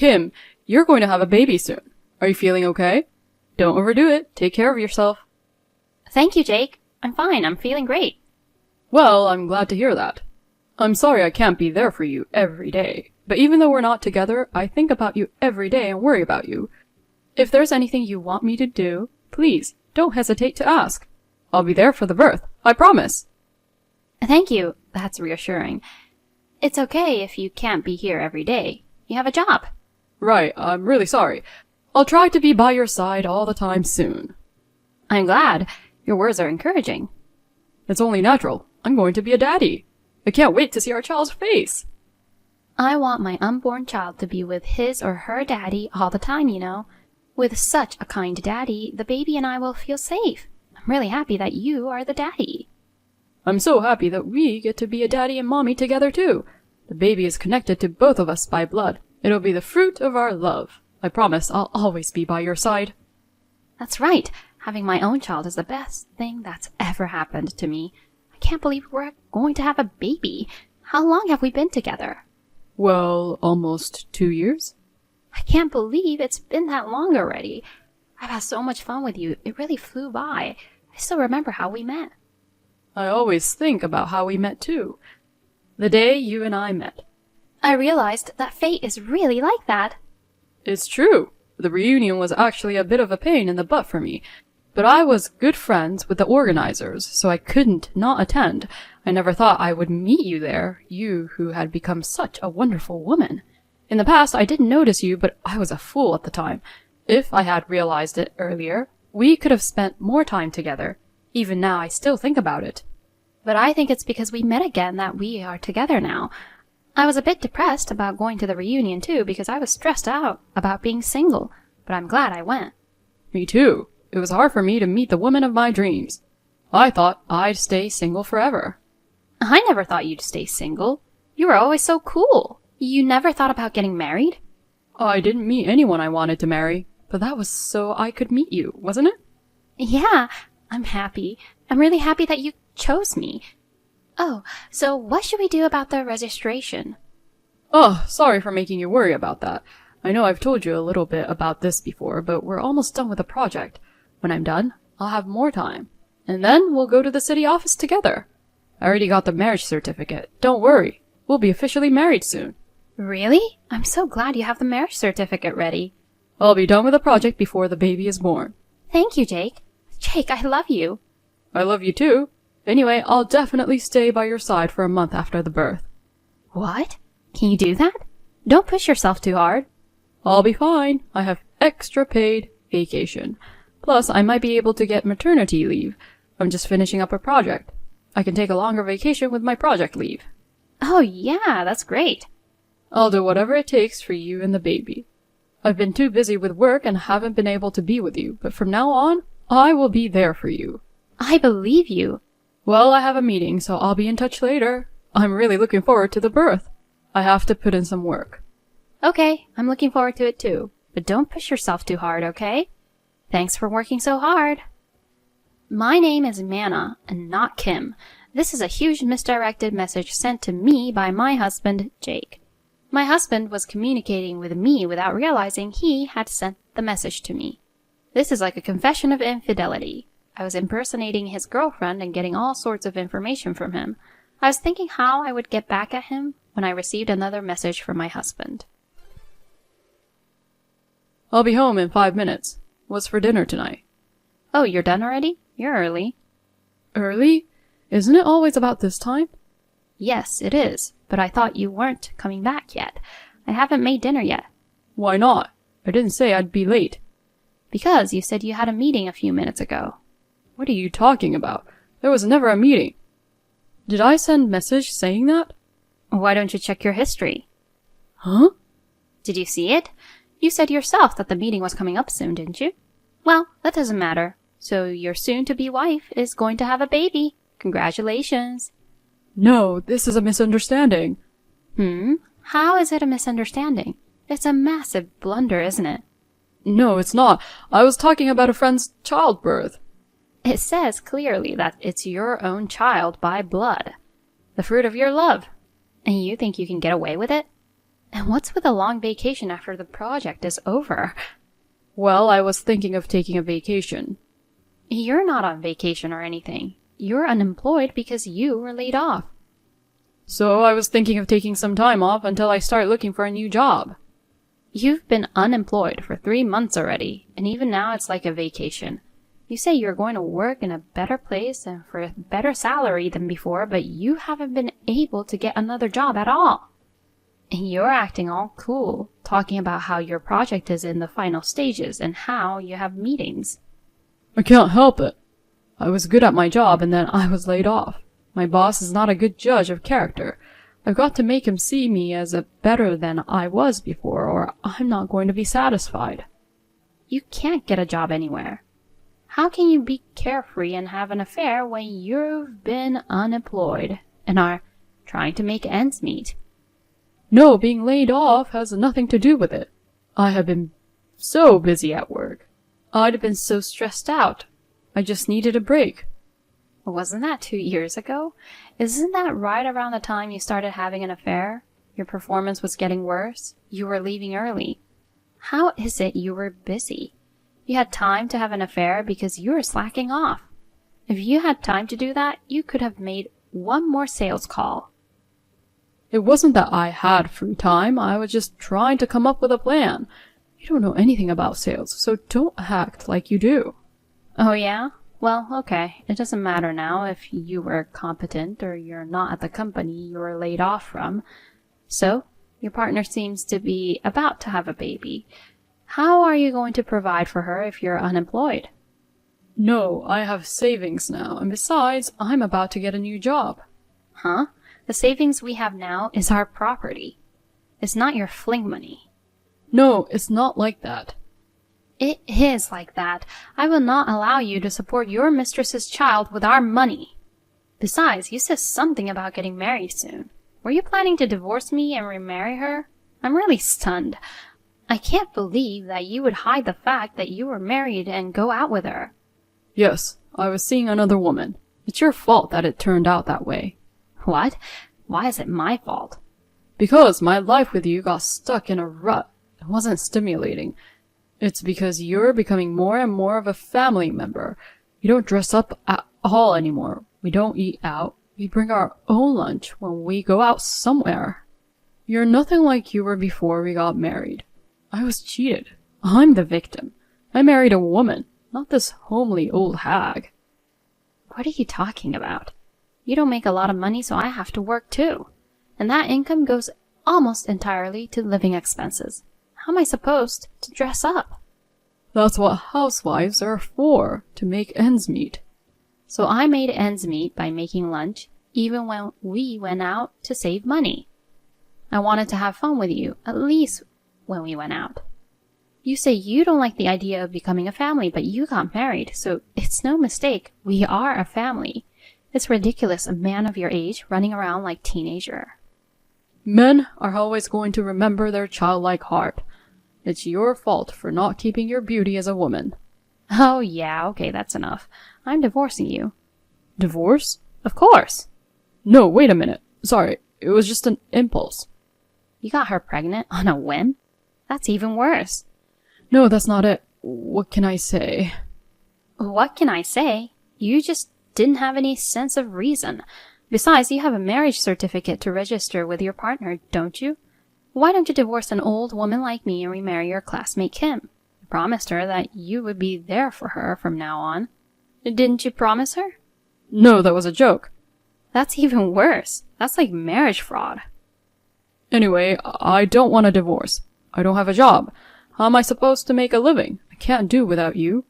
Kim, you're going to have a baby soon. Are you feeling okay? Don't overdo it. Take care of yourself. Thank you, Jake. I'm fine. I'm feeling great. Well, I'm glad to hear that. I'm sorry I can't be there for you every day, but even though we're not together, I think about you every day and worry about you. If there's anything you want me to do, please don't hesitate to ask. I'll be there for the birth. I promise. Thank you. That's reassuring. It's okay if you can't be here every day. You have a job. Right, I'm really sorry. I'll try to be by your side all the time soon. I'm glad. Your words are encouraging. It's only natural. I'm going to be a daddy. I can't wait to see our child's face. I want my unborn child to be with his or her daddy all the time, you know. With such a kind daddy, the baby and I will feel safe. I'm really happy that you are the daddy. I'm so happy that we get to be a daddy and mommy together too. The baby is connected to both of us by blood. It'll be the fruit of our love. I promise I'll always be by your side. That's right. Having my own child is the best thing that's ever happened to me. I can't believe we're going to have a baby. How long have we been together? Well, almost 2 years. I can't believe it's been that long already. I've had so much fun with you. It really flew by. I still remember how we met. I always think about how we met too. The day you and I met. I realized that fate is really like that. It's true. The reunion was actually a bit of a pain in the butt for me. But I was good friends with the organizers, so I couldn't not attend. I never thought I would meet you there, you who had become such a wonderful woman. In the past, I didn't notice you, but I was a fool at the time. If I had realized it earlier, we could have spent more time together. Even now, I still think about it. But I think it's because we met again that we are together now. I was a bit depressed about going to the reunion too, because I was stressed out about being single, but I'm glad I went. Me too. It was hard for me to meet the woman of my dreams. I thought I'd stay single forever. I never thought you'd stay single. You were always so cool. You never thought about getting married? I didn't meet anyone I wanted to marry, but that was so I could meet you, wasn't it? Yeah, I'm happy. I'm really happy that you chose me. Oh, so what should we do about the registration? Oh, sorry for making you worry about that. I know I've told you a little bit about this before, but we're almost done with the project. When I'm done, I'll have more time. And then we'll go to the city office together. I already got the marriage certificate. Don't worry. We'll be officially married soon. Really? I'm so glad you have the marriage certificate ready. I'll be done with the project before the baby is born. Thank you, Jake. Jake, I love you. I love you too. Anyway, I'll definitely stay by your side for a month after the birth. What? Can you do that? Don't push yourself too hard. I'll be fine. I have extra paid vacation. Plus, I might be able to get maternity leave. I'm just finishing up a project. I can take a longer vacation with my project leave. Oh yeah, that's great. I'll do whatever it takes for you and the baby. I've been too busy with work and haven't been able to be with you, but from now on, I will be there for you. I believe you. Well, I have a meeting, so I'll be in touch later. I'm really looking forward to the birth. I have to put in some work. Okay, I'm looking forward to it too. But don't push yourself too hard, okay? Thanks for working so hard. My name is Manna, and not Kim. This is a huge misdirected message sent to me by my husband, Jake. My husband was communicating with me without realizing he had sent the message to me. This is like a confession of infidelity. I was impersonating his girlfriend and getting all sorts of information from him. I was thinking how I would get back at him when I received another message from my husband. I'll be home in 5 minutes. What's for dinner tonight? Oh, you're done already? You're early. Early? Isn't it always about this time? Yes, it is, but I thought you weren't coming back yet. I haven't made dinner yet. Why not? I didn't say I'd be late. Because you said you had a meeting a few minutes ago. What are you talking about? There was never a meeting. Did I send message saying that? Why don't you check your history? Huh? Did you see it? You said yourself that the meeting was coming up soon, didn't you? Well, that doesn't matter. So your soon-to-be wife is going to have a baby. Congratulations. No, this is a misunderstanding. How is it a misunderstanding? It's a massive blunder, isn't it? No, it's not. I was talking about a friend's childbirth. It says clearly that it's your own child by blood. The fruit of your love. And you think you can get away with it? And what's with a long vacation after the project is over? Well, I was thinking of taking a vacation. You're not on vacation or anything. You're unemployed because you were laid off. So I was thinking of taking some time off until I start looking for a new job. You've been unemployed for 3 months already, and even now it's like a vacation. You say you're going to work in a better place and for a better salary than before, but you haven't been able to get another job at all. And you're acting all cool, talking about how your project is in the final stages and how you have meetings. I can't help it. I was good at my job and then I was laid off. My boss is not a good judge of character. I've got to make him see me as a better than I was before, or I'm not going to be satisfied. You can't get a job anywhere. How can you be carefree and have an affair when you've been unemployed and are trying to make ends meet? No, being laid off has nothing to do with it. I have been so busy at work. I'd have been so stressed out. I just needed a break. Wasn't that 2 years ago? Isn't that right around the time you started having an affair? Your performance was getting worse. You were leaving early. How is it you were busy? You had time to have an affair because you were slacking off. If you had time to do that, you could have made one more sales call. It wasn't that I had free time. I was just trying to come up with a plan. You don't know anything about sales, so don't act like you do. Oh yeah? Well, okay. It doesn't matter now if you were competent or you're not at the company you were laid off from. So, your partner seems to be about to have a baby. How are you going to provide for her if you're unemployed? No, I have savings now, and besides, I'm about to get a new job. Huh? The savings we have now is our property. It's not your fling money. No, it's not like that. It is like that. I will not allow you to support your mistress's child with our money. Besides, you said something about getting married soon. Were you planning to divorce me and remarry her? I'm really stunned. I can't believe that you would hide the fact that you were married and go out with her. Yes, I was seeing another woman. It's your fault that it turned out that way. What? Why is it my fault? Because my life with you got stuck in a rut. It wasn't stimulating. It's because you're becoming more and more of a family member. You don't dress up at all anymore. We don't eat out. We bring our own lunch when we go out somewhere. You're nothing like you were before we got married. I was cheated. I'm the victim. I married a woman, not this homely old hag. What are you talking about? You don't make a lot of money, so I have to work too. And that income goes almost entirely to living expenses. How am I supposed to dress up? That's what housewives are for, to make ends meet. So I made ends meet by making lunch, even when we went out to save money. I wanted to have fun with you, at least when we went out. You say you don't like the idea of becoming a family, but you got married, so it's no mistake. We are a family. It's ridiculous, a man of your age running around like teenager. Men are always going to remember their childlike heart. It's your fault for not keeping your beauty as a woman. Oh yeah, okay, that's enough. I'm divorcing you. Divorce? Of course. No, wait a minute. Sorry, it was just an impulse. You got her pregnant on a whim? That's even worse. No, that's not it. What can I say? What can I say? You just didn't have any sense of reason. Besides, you have a marriage certificate to register with your partner, don't you? Why don't you divorce an old woman like me and remarry your classmate Kim? You promised her that you would be there for her from now on. Didn't you promise her? No, that was a joke. That's even worse. That's like marriage fraud. Anyway, I don't want a divorce. I don't have a job. How am I supposed to make a living? I can't do without you.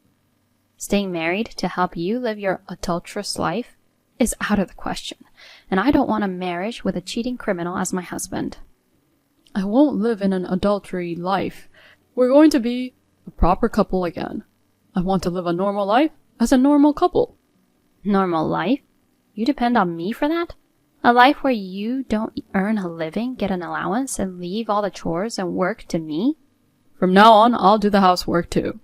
Staying married to help you live your adulterous life is out of the question, and I don't want a marriage with a cheating criminal as my husband. I won't live in an adultery life. We're going to be a proper couple again. I want to live a normal life as a normal couple. Normal life? You depend on me for that? A life where you don't earn a living, get an allowance, and leave all the chores and work to me? From now on, I'll do the housework too.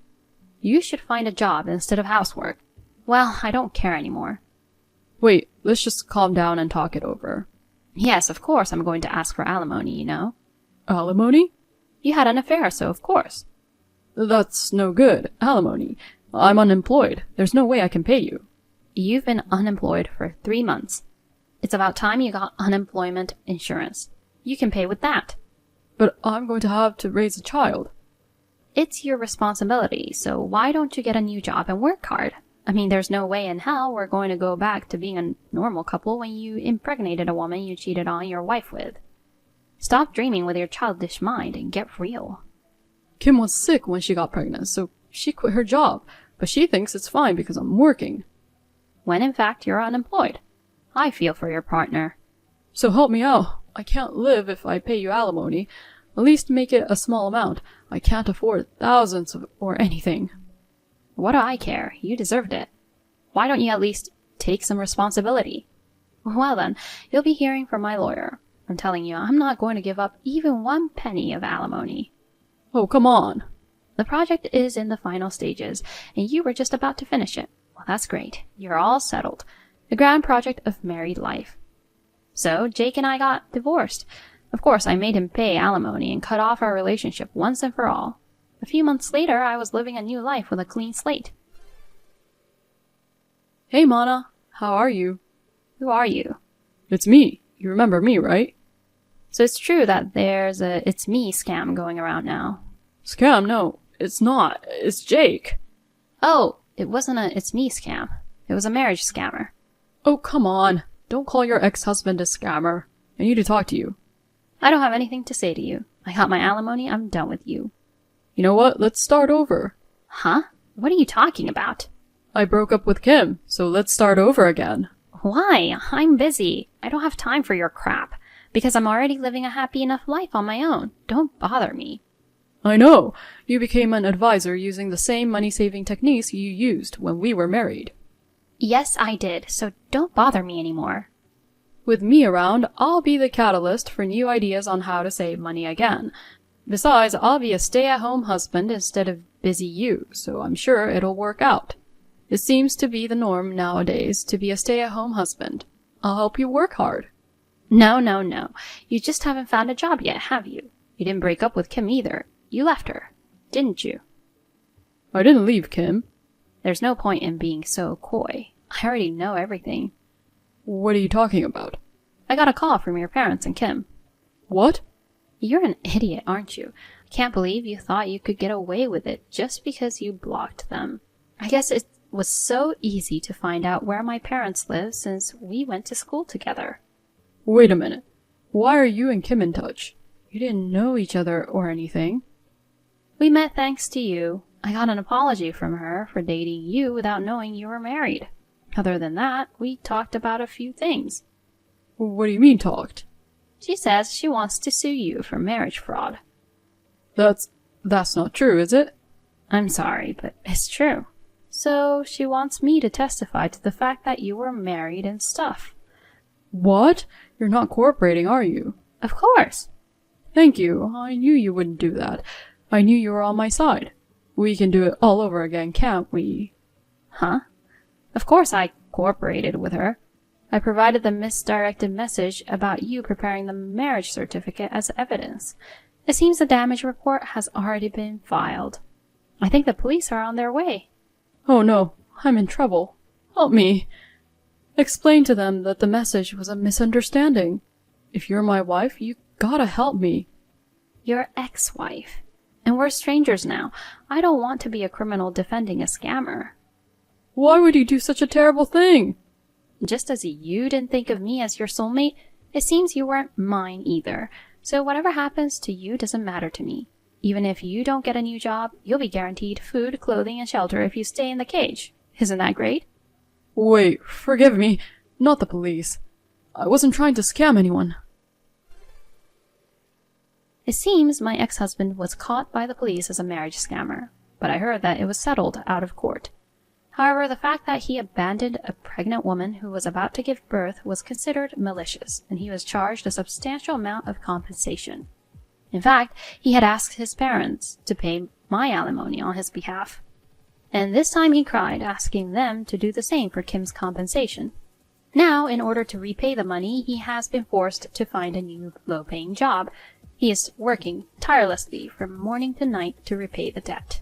You should find a job instead of housework. Well, I don't care anymore. Wait, let's just calm down and talk it over. Yes, of course I'm going to ask for alimony, you know. Alimony? You had an affair, so of course. That's no good. Alimony. I'm unemployed. There's no way I can pay you. You've been unemployed for 3 months. It's about time you got unemployment insurance. You can pay with that. But I'm going to have to raise a child. It's your responsibility, so why don't you get a new job and work hard? I mean, there's no way in hell we're going to go back to being a normal couple when you impregnated a woman you cheated on your wife with. Stop dreaming with your childish mind and get real. Kim was sick when she got pregnant, so she quit her job, but she thinks it's fine because I'm working. When in fact you're unemployed. I feel for your partner. So help me out. I can't live if I pay you alimony. At least make it a small amount. I can't afford thousands or anything. What do I care? You deserved it. Why don't you at least take some responsibility? Well then, you'll be hearing from my lawyer. I'm telling you, I'm not going to give up even 1 penny of alimony. Oh, come on. The project is in the final stages, and you were just about to finish it. Well, that's great. You're all settled. The grand project of married life. So, Jake and I got divorced. Of course, I made him pay alimony and cut off our relationship once and for all. A few months later, I was living a new life with a clean slate. Hey, Mana. How are you? Who are you? It's me. You remember me, right? So it's true that there's a "it's me" scam going around now. Scam? No, it's not. It's Jake. Oh, it wasn't a "it's me" scam. It was a marriage scammer. Oh, come on. Don't call your ex-husband a scammer. I need to talk to you. I don't have anything to say to you. I got my alimony. I'm done with you. You know what? Let's start over. Huh? What are you talking about? I broke up with Kim, so let's start over again. Why? I'm busy. I don't have time for your crap. Because I'm already living a happy enough life on my own. Don't bother me. I know. You became an advisor using the same money-saving techniques you used when we were married. Yes, I did, so don't bother me anymore. With me around, I'll be the catalyst for new ideas on how to save money again. Besides, I'll be a stay-at-home husband instead of busy you, so I'm sure it'll work out. It seems to be the norm nowadays to be a stay-at-home husband. I'll help you work hard. No. You just haven't found a job yet, have you? You didn't break up with Kim either. You left her, didn't you? I didn't leave Kim. There's no point in being so coy. I already know everything. What are you talking about? I got a call from your parents and Kim. What? You're an idiot, aren't you? I can't believe you thought you could get away with it just because you blocked them. I guess it was so easy to find out where my parents live since we went to school together. Wait a minute. Why are you and Kim in touch? You didn't know each other or anything. We met thanks to you. I got an apology from her for dating you without knowing you were married. Other than that, we talked about a few things. What do you mean talked? She says she wants to sue you for marriage fraud. That's not true, is it? I'm sorry, but it's true. So she wants me to testify to the fact that you were married and stuff. What? You're not cooperating, are you? Of course. Thank you. I knew you wouldn't do that. I knew you were on my side. We can do it all over again, can't we? Huh? Of course I cooperated with her. I provided the misdirected message about you preparing the marriage certificate as evidence. It seems the damage report has already been filed. I think the police are on their way. Oh no, I'm in trouble. Help me. Explain to them that the message was a misunderstanding. If you're my wife, you gotta help me. Your ex-wife. And we're strangers now. I don't want to be a criminal defending a scammer. Why would you do such a terrible thing? Just as you didn't think of me as your soulmate, it seems you weren't mine either. So whatever happens to you doesn't matter to me. Even if you don't get a new job, you'll be guaranteed food, clothing, and shelter if you stay in the cage. Isn't that great? Wait, forgive me. Not the police. I wasn't trying to scam anyone. It seems my ex-husband was caught by the police as a marriage scammer, but I heard that it was settled out of court. However, the fact that he abandoned a pregnant woman who was about to give birth was considered malicious, and he was charged a substantial amount of compensation. In fact, he had asked his parents to pay my alimony on his behalf. And this time he cried, asking them to do the same for Kim's compensation. Now, in order to repay the money, he has been forced to find a new low-paying job, He is working tirelessly from morning to night to repay the debt.